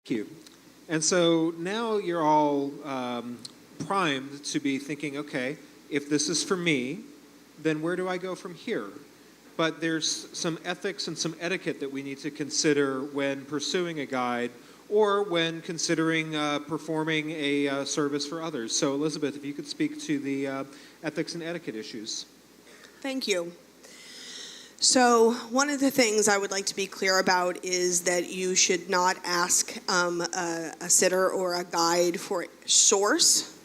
Thank you. And so now you're all primed to be thinking, okay, if this is for me, then where do I go from here? But there's some ethics and some etiquette that we need to consider when pursuing a guide or when considering performing a service for others. So Elizabeth, if you could speak to the ethics and etiquette issues. Thank you. So one of the things I would like to be clear about is that you should not ask a sitter or a guide for source,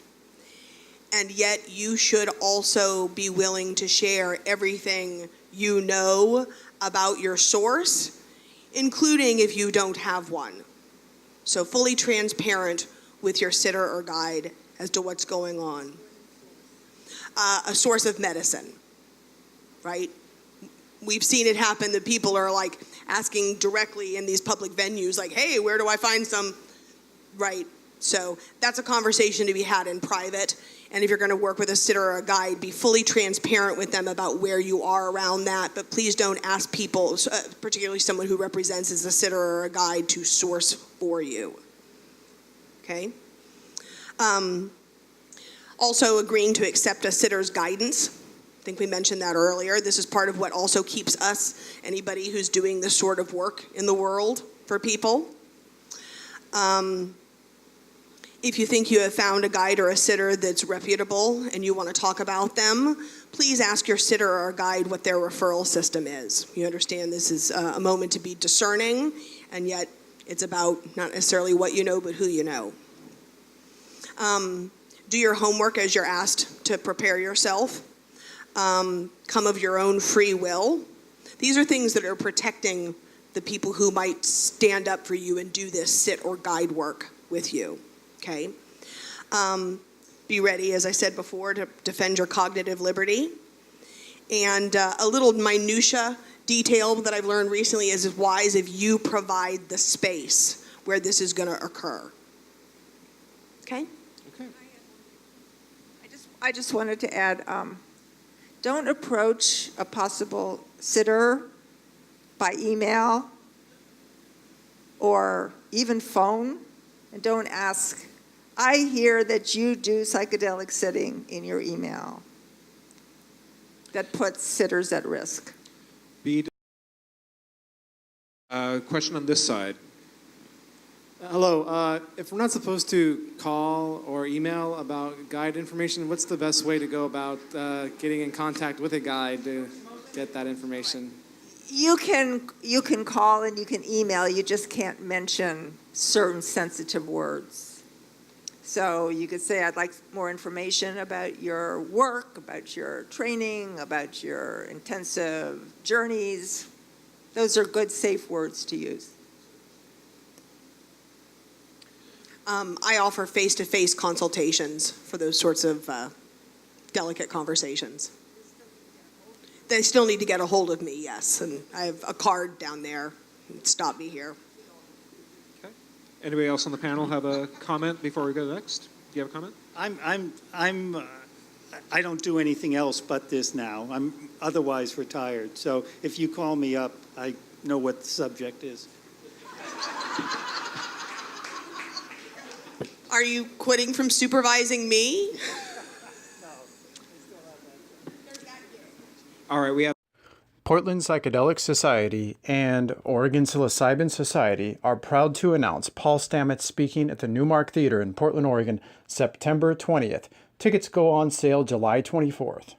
and yet you should also be willing to share everything you know about your source, including if you don't have one. So fully transparent with your sitter or guide as to what's going on. A source of medicine, right? We've seen it happen that people are like asking directly in these public venues, like, hey, where do I find some, right? So that's a conversation to be had in private. And if you're going to work with a sitter or a guide, be fully transparent with them about where you are around that. But please don't ask people, particularly someone who represents as a sitter or a guide, to source for you. Okay? Also agreeing to accept a sitter's guidance. I think we mentioned that earlier. This is part of what also keeps us, anybody who's doing this sort of work in the world for people. If you think you have found a guide or a sitter that's reputable and you want to talk about them, please ask your sitter or guide what their referral system is. You understand this is a moment to be discerning, and yet it's about not necessarily what you know, but who you know. Do your homework as you're asked to prepare yourself. Come of your own free will. These are things that are protecting the people who might stand up for you and do this sit or guide work with you, okay? Be ready, as I said before, to defend your cognitive liberty. And a little minutia detail that I've learned recently is it's wise if you provide the space where this is gonna occur, okay? Okay. I just wanted to add, don't approach a possible sitter by email or even phone, and don't ask, I hear that you do psychedelic sitting in your email. That puts sitters at risk. Question on this side. Hello. If we're not supposed to call or email about guide information, what's the best way to go about getting in contact with a guide to get that information? You can call and you can email. You just can't mention certain sensitive words. So you could say, I'd like more information about your work, about your training, about your intensive journeys. Those are good, safe words to use. I offer face-to-face consultations for those sorts of delicate conversations. They still need to get a hold of me, yes, and I have a card down there. Stop me here. Okay. Anybody else on the panel have a comment before we go next? Do you have a comment? I don't do anything else but this now. I'm otherwise retired. So if you call me up, I know what the subject is. Are you quitting from supervising me? All right, we have Portland Psychedelic Society and Oregon Psilocybin Society are proud to announce Paul Stamets speaking at the Newmark Theater in Portland, Oregon, September 20th. Tickets go on sale July 24th.